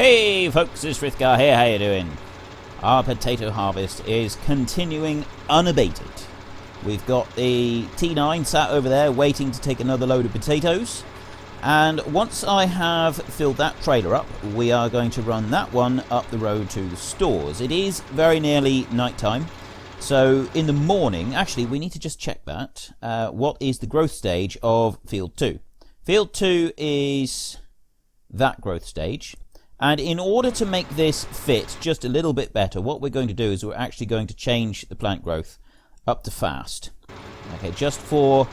Hey folks, it's Frithgar here, how you doing? Our potato harvest is continuing unabated. We've got the T9 sat over there waiting to take another load of potatoes. And once I have filled that trailer up, we are going to run that one up the road to the stores. It is very nearly night time. So in the morning, actually we need to just check that. What is the growth stage of Field 2? Field 2 is that growth stage. And in order to make this fit just a little bit better, what we're going to do is we're actually going to change the plant growth up to fast. Okay, just for...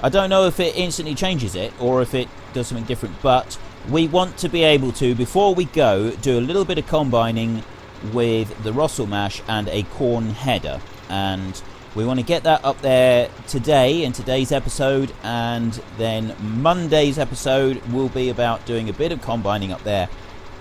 I don't know if it instantly changes it or if it does something different, but we want to be able to, before we go, do a little bit of combining with the Rostselmash and a corn header. And we want to get that up there today in today's episode, and then Monday's episode will be about doing a bit of combining up there.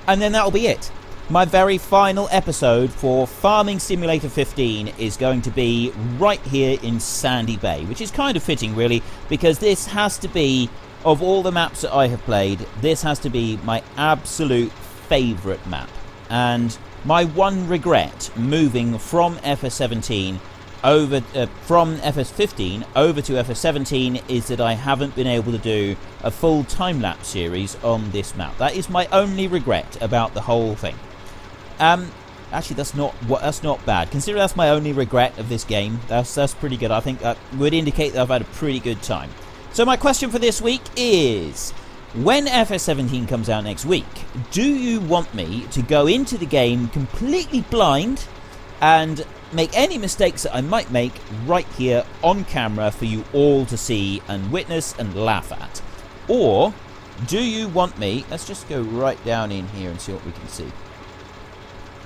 And then that'll be it. My very final episode for Farming Simulator 15 is going to be right here in Sandy Bay, which is kind of fitting really, because this has to be, of all the maps that I have played, this has to be my absolute favourite map. And my one regret moving from FS17 over from FS15 over to FS17 is that I haven't been able to do a full time-lapse series on this map. That is my only regret about the whole thing. Actually, that's not bad. Consider that's my only regret of this game. That's pretty good. I think that would indicate that I've had a pretty good time. So my question for this week is, when FS17 comes out next week, do you want me to go into the game completely blind and make any mistakes that I might make right here on camera for you all to see and witness and laugh at? Or do you want me, let's just go right down in here and see what we can see.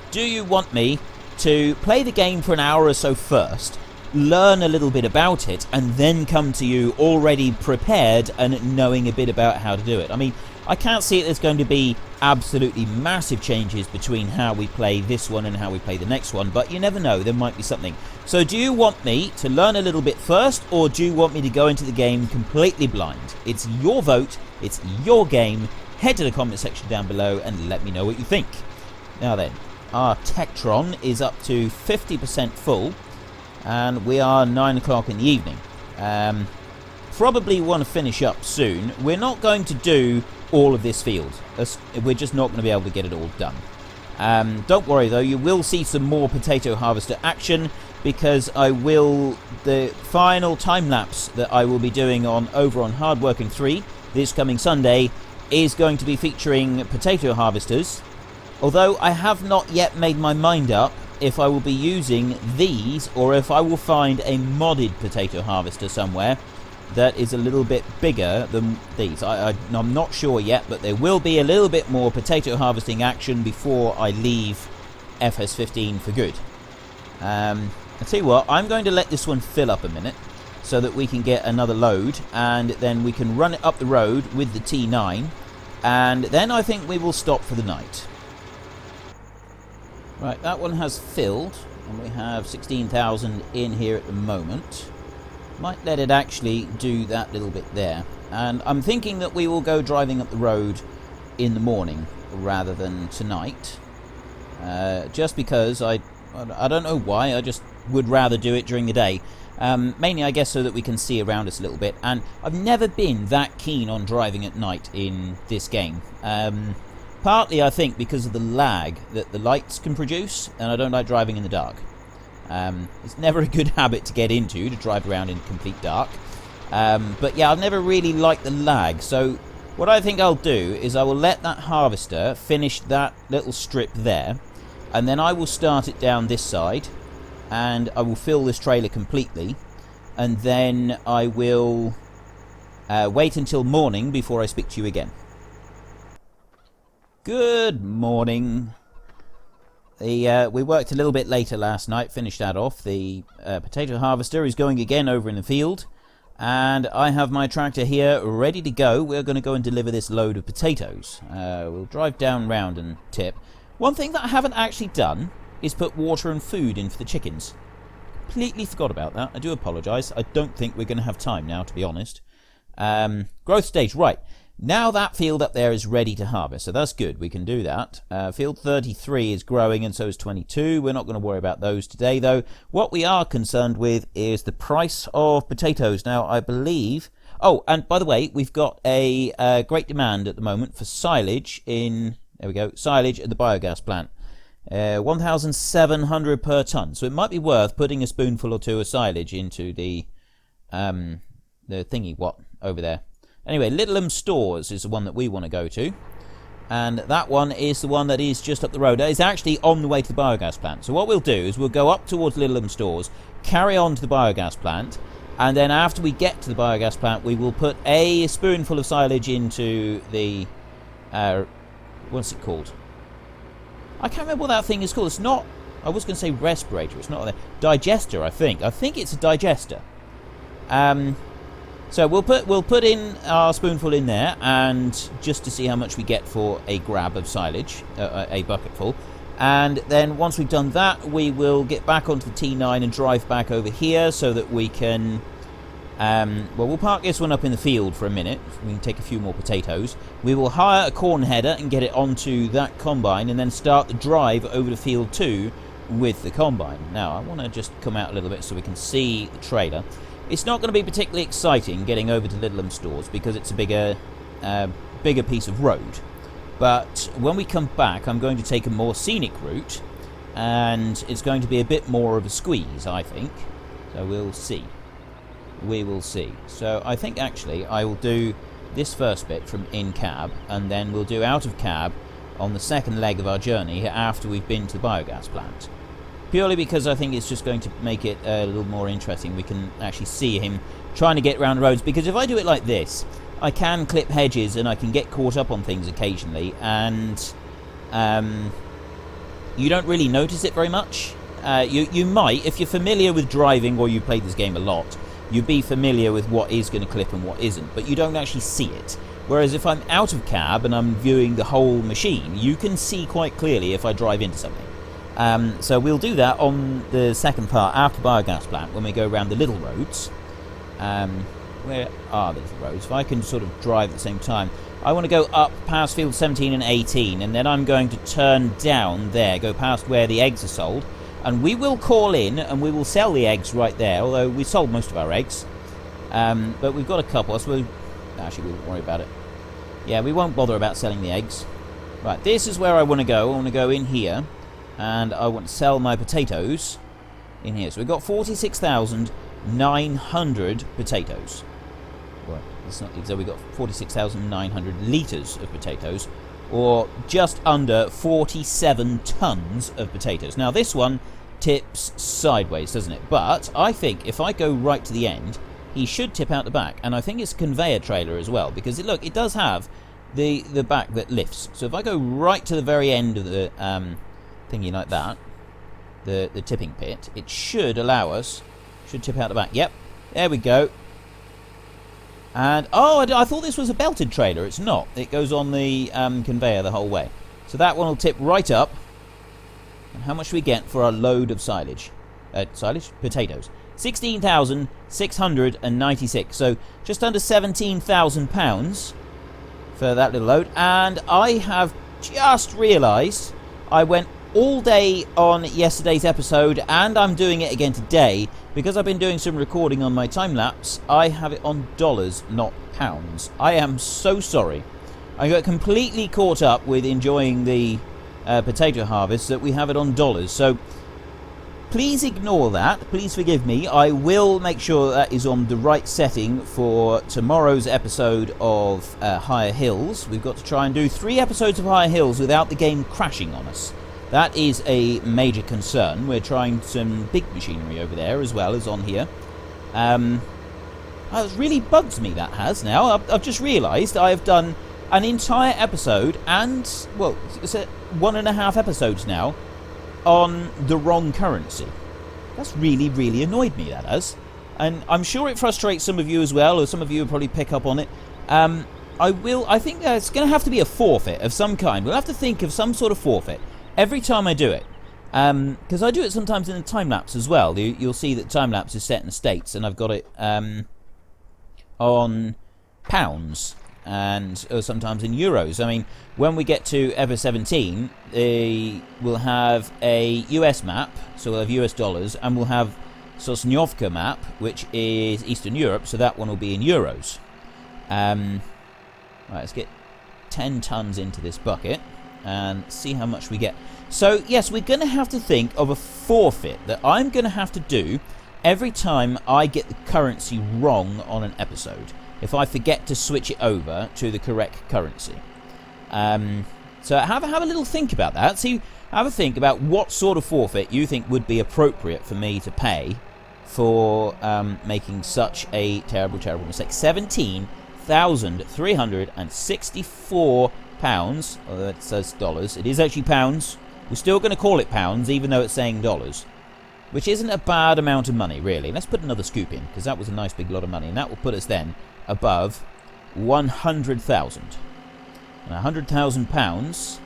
Do you want me to play the game for an hour or so first, learn a little bit about it, and then come to you already prepared and knowing a bit about how to do it? I mean, I can't see it there's going to be absolutely massive changes between how we play this one and how we play the next one, but you never know, there might be something. So do you want me to learn a little bit first, or do you want me to go into the game completely blind? It's your vote, it's your game. Head to the comment section down below and let me know what you think. Now then, our Tektron is up to 50% full, and we are 9 o'clock in the evening. Probably want to finish up soon. We're not going to do all of this field. We're just not going to be able to get it all done. Don't worry though, you will see some more potato harvester action, because the final time lapse that I will be doing over on Hard Working 3 this coming Sunday is going to be featuring potato harvesters. Although I have not yet made my mind up if I will be using these or if I will find a modded potato harvester somewhere that is a little bit bigger than these. I'm not sure yet, but there will be a little bit more potato harvesting action before I leave FS15 for good. I'll tell you what, I'm going to let this one fill up a minute so that we can get another load, and then we can run it up the road with the T9, and then I think we will stop for the night. Right, that one has filled, and we have 16,000 in here at the moment. Might let it actually do that little bit there. And I'm thinking that we will go driving up the road in the morning rather than tonight. Just because I don't know why, I just would rather do it during the day. Mainly I guess so that we can see around us a little bit. And I've never been that keen on driving at night in this game. Partly I think because of the lag that the lights can produce, and I don't like driving in the dark. It's never a good habit to get into, to drive around in complete dark. But yeah, I've never really liked the lag. So what I think I'll do is I will let that harvester finish that little strip there, and then I will start it down this side, and I will fill this trailer completely, and then I will wait until morning before I speak to you again. Good morning. We worked a little bit later last night, finished that off. The potato harvester is going again over in the field, and I have my tractor here ready to go. We're going to go and deliver this load of potatoes. We'll drive down round and tip. One thing that I haven't actually done is put water and food in for the chickens. Completely forgot about that. I do apologise. I don't think we're going to have time now, to be honest. Growth stage, right. Now that field up there is ready to harvest, so that's good. We can do that. Field 33 is growing, and so is 22. We're not going to worry about those today, though. What we are concerned with is the price of potatoes. Now, I believe... Oh, and by the way, we've got a great demand at the moment for silage in... There we go, silage at the biogas plant. 1,700 per tonne. So it might be worth putting a spoonful or two of silage into the thingy what over there. Anyway, Littleham Stores is the one that we want to go to. And that one is the one that is just up the road. It's actually on the way to the biogas plant. So what we'll do is we'll go up towards Littleham Stores, carry on to the biogas plant, and then after we get to the biogas plant, we will put a spoonful of silage into the... what's it called? I can't remember what that thing is called. It's not... I was going to say respirator. It's not a digester, I think. I think it's a digester. So we'll put in our spoonful in there, and just to see how much we get for a grab of silage, a bucketful. And then once we've done that, we will get back onto the T9 and drive back over here so that we can... well, we'll park this one up in the field for a minute. We can take a few more potatoes. We will hire a corn header and get it onto that combine, and then start the drive over to field 2 with the combine. Now, I want to just come out a little bit so we can see the trailer. It's not going to be particularly exciting getting over to Littleham Stores because it's a bigger piece of road. But when we come back, I'm going to take a more scenic route, and it's going to be a bit more of a squeeze, I think. So we'll see. We will see. So I think actually I will do this first bit from in cab, and then we'll do out of cab on the second leg of our journey after we've been to the biogas plant. Purely because I think it's just going to make it a little more interesting. We can actually see him trying to get around the roads, because if I do it like this, I can clip hedges and I can get caught up on things occasionally, and you don't really notice it very much. You might, if you're familiar with driving or you played this game a lot, you'd be familiar with what is going to clip and what isn't, but you don't actually see it. Whereas if I'm out of cab and I'm viewing the whole machine, you can see quite clearly if I drive into something. So we'll do that on the second part after biogas plant when we go around the little roads. Where are the little roads? If I can sort of drive at the same time. I want to go up past field 17 and 18, and then I'm going to turn down there, go past where the eggs are sold, and we will call in and we will sell the eggs right there, although we sold most of our eggs. But we've got a couple, so actually we won't worry about it. Yeah, we won't bother about selling the eggs. Right, this is where I want to go. I want to go in here, and I want to sell my potatoes in here. So we've got 46,900 potatoes. Well, it's not, so we've got 46,900 litres of potatoes, or just under 47 tonnes of potatoes. Now this one tips sideways, doesn't it? But I think if I go right to the end, he should tip out the back, and I think it's a conveyor trailer as well, because look, it does have the back that lifts. So if I go right to the very end of the thingy like that, the tipping pit, it should allow us, should tip out the back. Yep, there we go. And oh, I thought this was a belted trailer. It's not. It goes on the conveyor the whole way. So that one will tip right up. And how much do we get for our load of silage? Potatoes. 16,696. So just under £17,000 for that little load. And I have just realised I went all day on yesterday's episode, and I'm doing it again today because I've been doing some recording on my time-lapse. I have it on dollars, not pounds. I am so sorry. I got completely caught up with enjoying the potato harvest that we have it on dollars. So please ignore that. Please forgive me. I will make sure that is on the right setting for tomorrow's episode of Higher Hills. We've got to try and do 3 episodes of Higher Hills without the game crashing on us. That is a major concern. We're trying some big machinery over there as well as on here. It really bugs me, that has now. I've just realised I have done an entire episode and, well, it's 1.5 episodes now on the wrong currency. That's really, really annoyed me, that has. And I'm sure it frustrates some of you as well, or some of you will probably pick up on it. I think there's going to have to be a forfeit of some kind. We'll have to think of some sort of forfeit every time I do it, because I do it sometimes in the time-lapse as well. You'll see that time-lapse is set in the States, and I've got it on pounds. and or sometimes in euros. I mean, when we get to FS17, we'll have a US map, so we'll have US dollars, and we'll have Sosnovka map, which is Eastern Europe, so that one will be in euros. Right, let's get 10 tons into this bucket and see how much we get. So yes, we're going to have to think of a forfeit that I'm going to have to do every time I get the currency wrong on an episode, if I forget to switch it over to the correct currency. So have a little think about that. See, have a think about what sort of forfeit you think would be appropriate for me to pay for making such a terrible, terrible mistake. £17,364, although it says dollars. It is actually pounds. We're still going to call it pounds, even though it's saying dollars, which isn't a bad amount of money, really. Let's put another scoop in, because that was a nice big lot of money, and that will put us then above 100,000. And £100,000.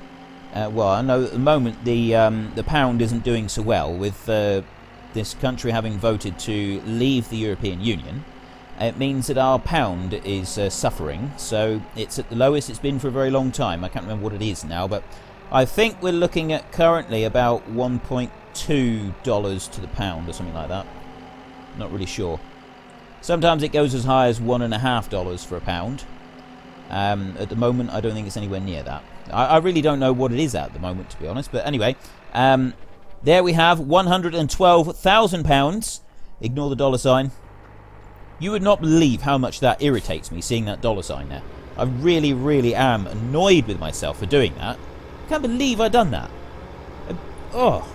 Well, I know at the moment the pound isn't doing so well with this country having voted to leave the European Union. It means that our pound is suffering, so it's at the lowest it's been for a very long time. I can't remember what it is now, but I think we're looking at currently about $1.2 to the pound or something like that. Not really sure. Sometimes it goes as high as $1.50 for a pound. At the moment, I don't think it's anywhere near that. I really don't know what it is at the moment, to be honest. But anyway, there we have £112,000. Ignore the dollar sign. You would not believe how much that irritates me, seeing that dollar sign there. I really, really am annoyed with myself for doing that. I can't believe I've done that. Oh,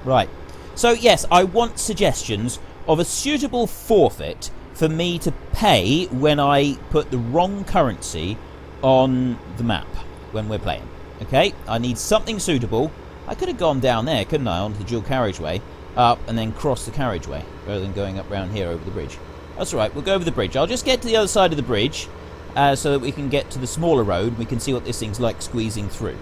right. So, yes, I want suggestions of a suitable forfeit for me to pay when I put the wrong currency on the map when we're playing. Okay? I need something suitable. I could have gone down there, couldn't I, onto the dual carriageway, up and then cross the carriageway, rather than going up round here over the bridge. That's alright, we'll go over the bridge. I'll just get to the other side of the bridge so that we can get to the smaller road and we can see what this thing's like squeezing through.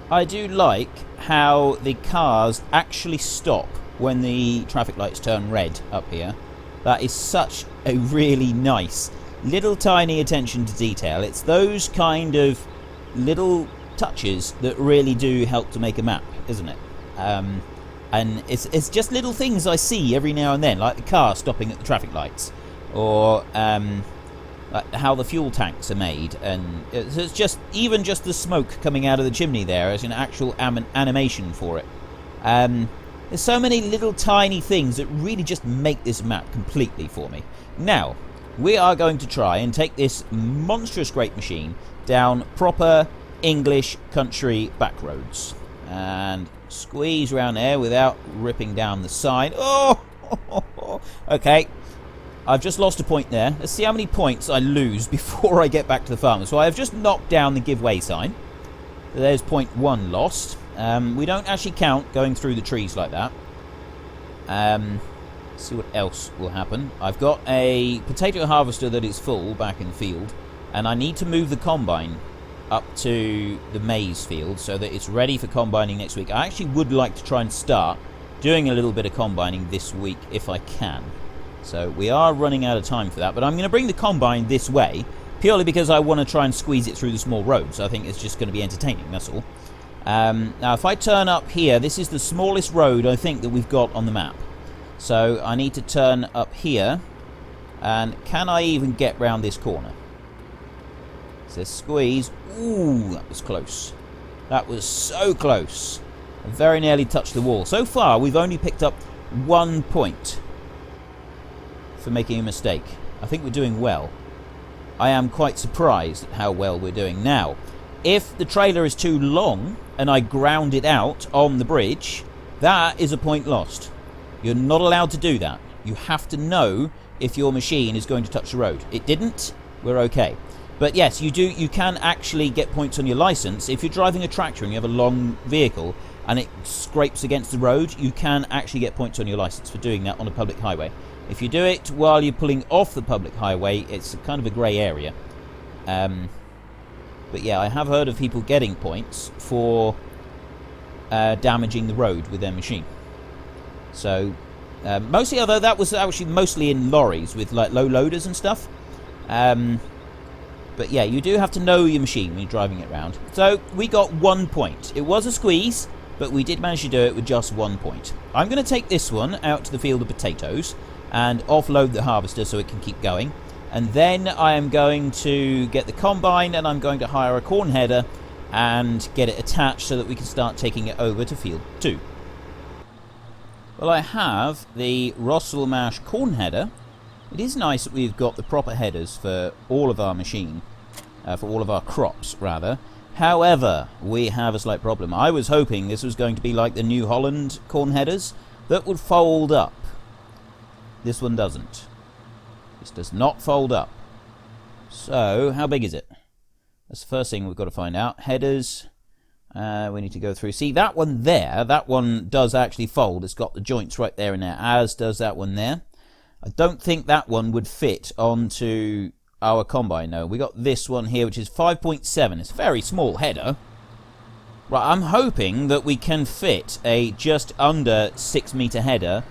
I do like how the cars actually stop when the traffic lights turn red up here. That is such a really nice little tiny attention to detail. It's those kind of little touches that really do help to make a map, isn't it? And it's just little things I see every now and then, like the car stopping at the traffic lights, or like how the fuel tanks are made, and it's just even just the smoke coming out of the chimney there as an actual animation for it. There's so many little tiny things that really just make this map completely for me. Now, we are going to try and take this monstrous great machine down proper English country back roads. And squeeze around there without ripping down the sign. Oh! Okay. I've just lost a point there. Let's see how many points I lose before I get back to the farm. So I've just knocked down the give way sign. So there's point 1 lost. We don't actually count going through the trees like that. Let's see what else will happen. I've got a potato harvester that is full back in the field, and I need to move the combine up to the maize field so that it's ready for combining next week. I actually would like to try and start doing a little bit of combining this week if I can. So we are running out of time for that, but I'm going to bring the combine this way purely because I want to try and squeeze it through the small roads. I think it's just going to be entertaining, that's all. Now if I turn up here, this is the smallest road I think that we've got on the map. So I need to turn up here, and can I even get round this corner? It says squeeze. Ooh, that was close. That was so close. I very nearly touched the wall. So far, we've only picked up 1 point for making a mistake. I think we're doing well. I am quite surprised at how well we're doing. Now, if the trailer is too long and I ground it out on the bridge, that is a point lost. You're not allowed to do that. You have to know if your machine is going to touch the road. It didn't, we're okay. But yes, you can actually get points on your license. If you're driving a tractor and you have a long vehicle and it scrapes against the road, you can actually get points on your license for doing that on a public highway. If you do it while you're pulling off the public highway, it's kind of a grey area. But yeah, I have heard of people getting points for damaging the road with their machine. So, mostly, although that was actually mostly in lorries with like low loaders and stuff. But yeah, you do have to know your machine when you're driving it around. So we got 1 point. It was a squeeze, but we did manage to do it with just 1 point. I'm going to take this one out to the field of potatoes and offload the harvester so it can keep going. And then I am going to get the combine and I'm going to hire a corn header and get it attached so that we can start taking it over to field 2. Well, I have the Rostselmash corn header. It is nice that we've got the proper headers for all of our machine, for all of our crops, rather. However, we have a slight problem. I was hoping this was going to be like the New Holland corn headers that would fold up. This one doesn't. This does not fold up. So, how big is it? That's the first thing we've got to find out. Headers, we need to go through. See, that one there, that one does actually fold. It's got the joints right there and there, as does that one there. I don't think that one would fit onto our combine, no. We got this one here, which is 5.7. It's a very small header. Right, I'm hoping that we can fit a just under 6 meter header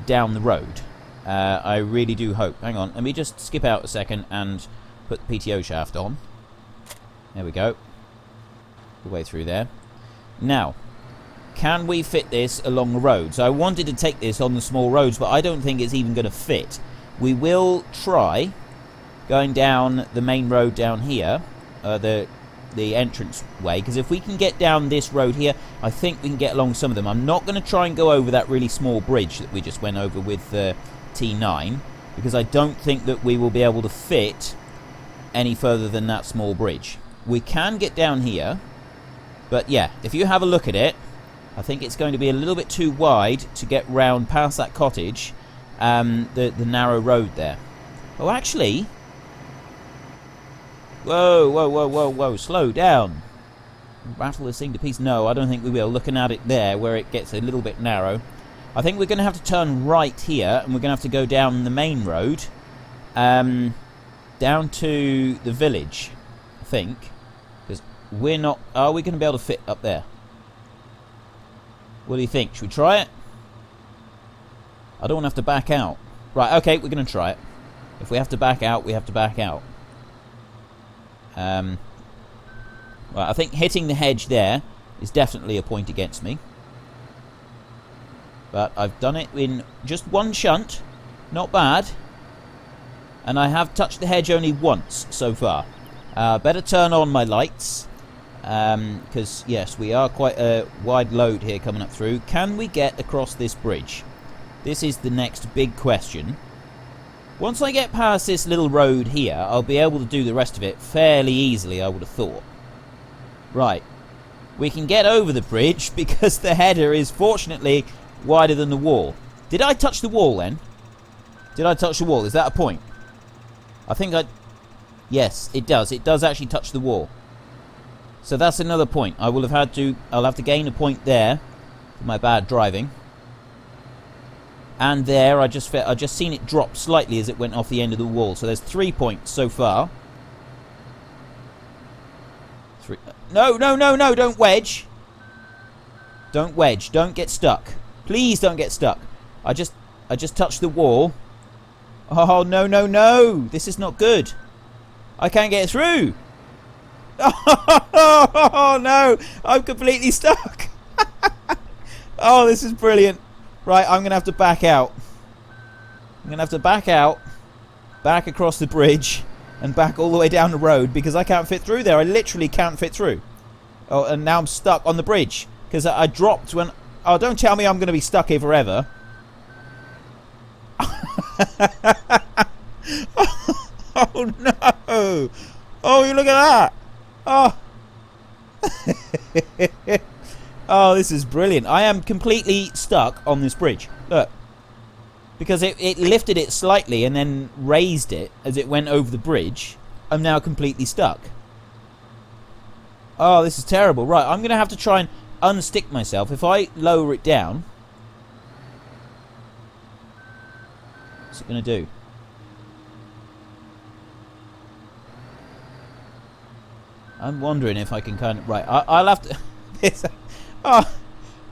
down the road. I really do hope. Hang on, let me just skip out a second and put the PTO shaft on. There we go. The way through there. Now, can we fit this along the road? So I wanted to take this on the small roads, but I don't think it's even going to fit. We will try going down the main road down here, the entrance way, because if we can get down this road here, I think we can get along some of them. I'm not going to try and go over that really small bridge that we just went over with the T9, because I don't think that we will be able to fit any further than that small bridge. We can get down here, but yeah, if you have a look at it, I think it's going to be a little bit too wide to get round past that cottage, the narrow road there. Oh, actually, whoa, slow down. Rattle this thing to pieces. No, I don't think we will. Looking at it there, where it gets a little bit narrow. I think we're going to have to turn right here, and we're going to have to go down the main road, down to the village, I think, because we're not... Are we going to be able to fit up there? What do you think? Should we try it? I don't want to have to back out. Right, okay, we're going to try it. If we have to back out, we have to back out. Right, I think hitting the hedge there is definitely a point against me. But I've done it in just one shunt. Not bad. And I have touched the hedge only once so far. Better turn on my lights. Because, yes, we are quite a wide load here coming up through. Can we get across this bridge? This is the next big question. Once I get past this little road here, I'll be able to do the rest of it fairly easily, I would have thought. Right. We can get over the bridge because the header is, fortunately, wider than the wall. Did I touch the wall then? Did I touch the wall? Is that a point? I think I... Yes, it does. It does actually touch the wall. So that's another point. I'll have to gain a point there for my bad driving. And there, I just seen it drop slightly as it went off the end of the wall. So there's 3 points so far. No, don't wedge. Don't wedge. Don't get stuck. Please don't get stuck. I just touched the wall. Oh, no. This is not good. I can't get through. Oh, no. I'm completely stuck. Oh, this is brilliant. Right, I'm going to have to back out. I'm going to have to back out, back across the bridge, and back all the way down the road because I can't fit through there. I literally can't fit through. Oh, and now I'm stuck on the bridge because I dropped when... Oh, don't tell me I'm going to be stuck here forever. Oh, no. Oh, you look at that. Oh. Oh, this is brilliant. I am completely stuck on this bridge. Look. Because it lifted it slightly and then raised it as it went over the bridge. I'm now completely stuck. Oh, this is terrible. Right, I'm going to have to try and unstick myself. If I lower it down... What's it going to do? I'm wondering if I can kind of... Right, I'll have to... Oh,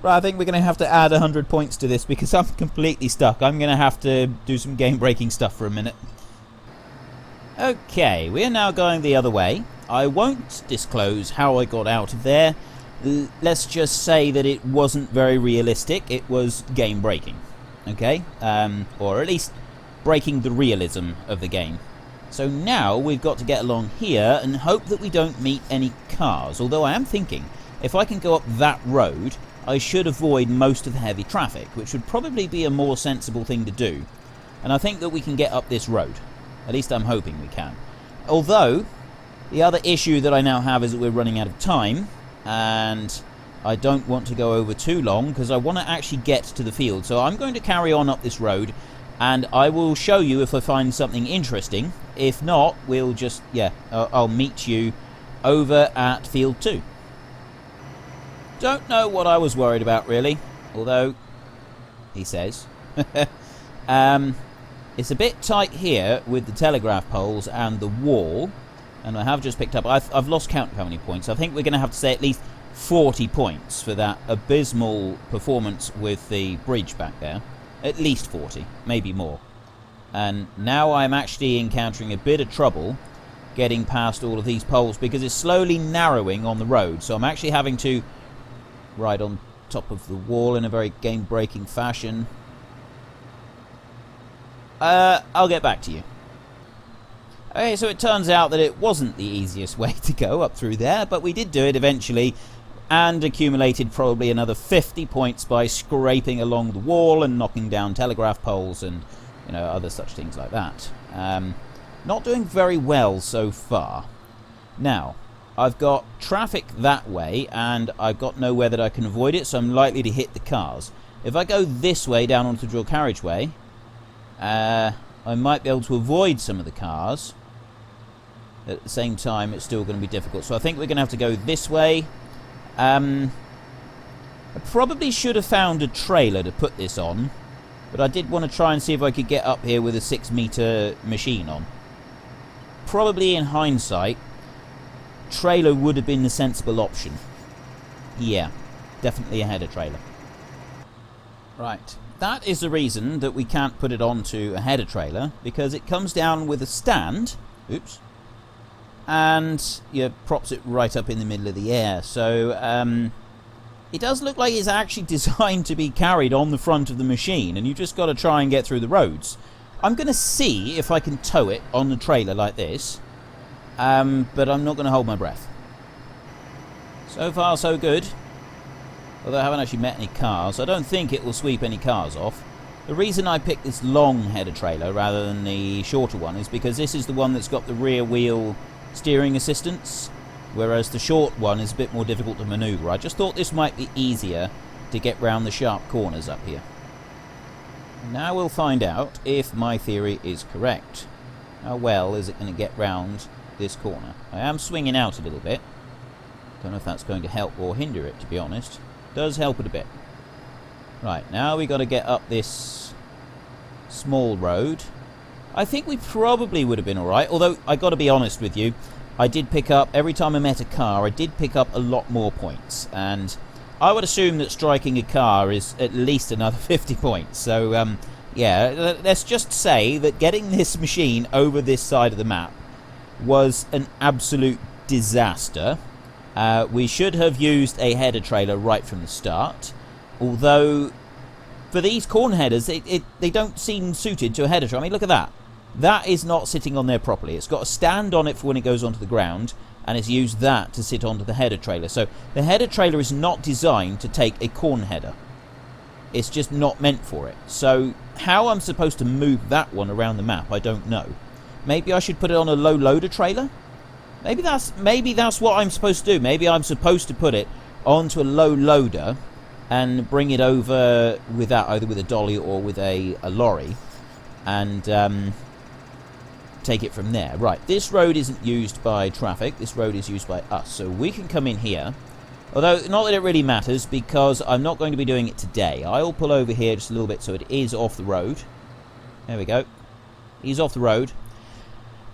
right, I think we're going to have to add 100 points to this because I'm completely stuck. I'm going to have to do some game-breaking stuff for a minute. Okay, we're now going the other way. I won't disclose how I got out of there. Let's just say that it wasn't very realistic. It was game breaking. Okay? Or at least breaking the realism of the game. So now we've got to get along here and hope that we don't meet any cars. Although I am thinking, if I can go up that road, I should avoid most of the heavy traffic, which would probably be a more sensible thing to do. And I think that we can get up this road. At least I'm hoping we can. Although, the other issue that I now have is that we're running out of time, and I don't want to go over too long because I want to actually get to the field. So I'm going to carry on up this road, and I will show you if I find something interesting. If not, we'll just, I'll meet you over at field 2. Don't know what I was worried about, really. Although, he says. It's a bit tight here with the telegraph poles and the wall. And I have just picked up... I've lost count of how many points. I think we're going to have to say at least 40 points for that abysmal performance with the bridge back there. At least 40, maybe more. And now I'm actually encountering a bit of trouble getting past all of these poles because it's slowly narrowing on the road. So I'm actually having to ride on top of the wall in a very game-breaking fashion. I'll get back to you. Okay, so it turns out that it wasn't the easiest way to go up through there, but we did do it eventually and accumulated probably another 50 points by scraping along the wall and knocking down telegraph poles and, you know, other such things like that. Not doing very well so far. Now, I've got traffic that way and I've got nowhere that I can avoid it, so I'm likely to hit the cars. If I go this way down onto the dual carriageway, I might be able to avoid some of the cars. At the same time, it's still going to be difficult. So I think we're going to have to go this way. I probably should have found a trailer to put this on. But I did want to try and see if I could get up here with a 6-meter machine on. Probably in hindsight, trailer would have been the sensible option. Yeah, definitely a header trailer. Right. That is the reason that we can't put it onto a header trailer, because it comes down with a stand, and props it right up in the middle of the air. So it does look like it's actually designed to be carried on the front of the machine, and you just got to try and get through the roads. I'm going to see if I can tow it on the trailer like this, but I'm not going to hold my breath. So far, so good. Although I haven't actually met any cars. I don't think it will sweep any cars off. The reason I picked this long header trailer rather than the shorter one is because this is the one that's got the rear wheel steering assistance, whereas the short one is a bit more difficult to manoeuvre. I just thought this might be easier to get round the sharp corners up here. Now we'll find out if my theory is correct. How well is it going to get round this corner? I am swinging out a little bit. Don't know if that's going to help or hinder it, to be honest. Does help it a bit. Right, now we got to get up this small road. I think we probably would have been alright, although I got to be honest with you, I did pick up, every time I met a car, I did pick up a lot more points, and I would assume that striking a car is at least another 50 points. So yeah, let's just say that getting this machine over this side of the map was an absolute disaster. We should have used a header trailer right from the start, although for these corn headers they don't seem suited to a header trailer. I mean, look at that. That is not sitting on there properly. It's got a stand on it for when it goes onto the ground, and it's used that to sit onto the header trailer. So the header trailer is not designed to take a corn header. It's just not meant for it. So how I'm supposed to move that one around the map, I don't know. Maybe I should put it on a low loader trailer? Maybe that's what I'm supposed to do. Maybe I'm supposed to put it onto a low loader and bring it over with that, either with a dolly or with a lorry, and take it from there. Right, this road isn't used by traffic. This road is used by us. So we can come in here. Although, not that it really matters, because I'm not going to be doing it today. I'll pull over here just a little bit so it is off the road. There we go. He's off the road.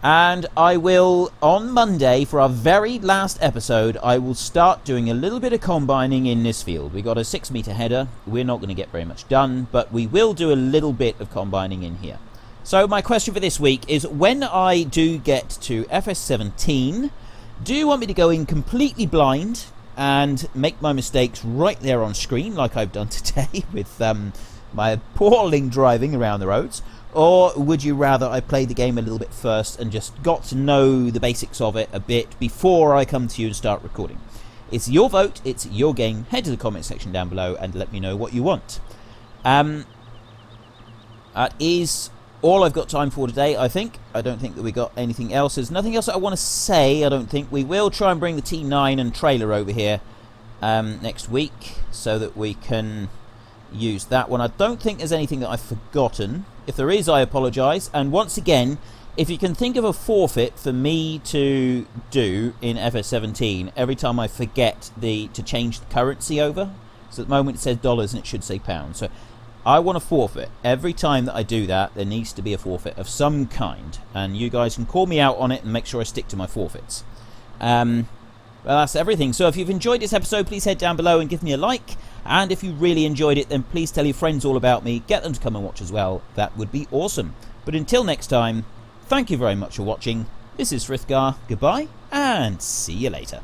And I will, on Monday, for our very last episode, I will start doing a little bit of combining in this field. We got a 6-meter header. We're not going to get very much done, but we will do a little bit of combining in here. So my question for this week is, when I do get to FS17, do you want me to go in completely blind and make my mistakes right there on screen like I've done today with my appalling driving around the roads? Or would you rather I played the game a little bit first and just got to know the basics of it a bit before I come to you and start recording? It's your vote, it's your game. Head to the comment section down below and let me know what you want. That is all I've got time for today, I think. I don't think that we got anything else. There's nothing else that I want to say, I don't think. We will try and bring the T9 and trailer over here next week so that we can use that one. I don't think there's anything that I've forgotten. If there is, I apologise. And once again, if you can think of a forfeit for me to do in FS17 every time I forget to change the currency over. So at the moment it says dollars and it should say pounds. So I want a forfeit. Every time that I do that, there needs to be a forfeit of some kind. And you guys can call me out on it and make sure I stick to my forfeits. Well, that's everything. So if you've enjoyed this episode, please head down below and give me a like. And if you really enjoyed it, then please tell your friends all about me. Get them to come and watch as well. That would be awesome. But until next time, thank you very much for watching. This is Frithgar. Goodbye, and see you later.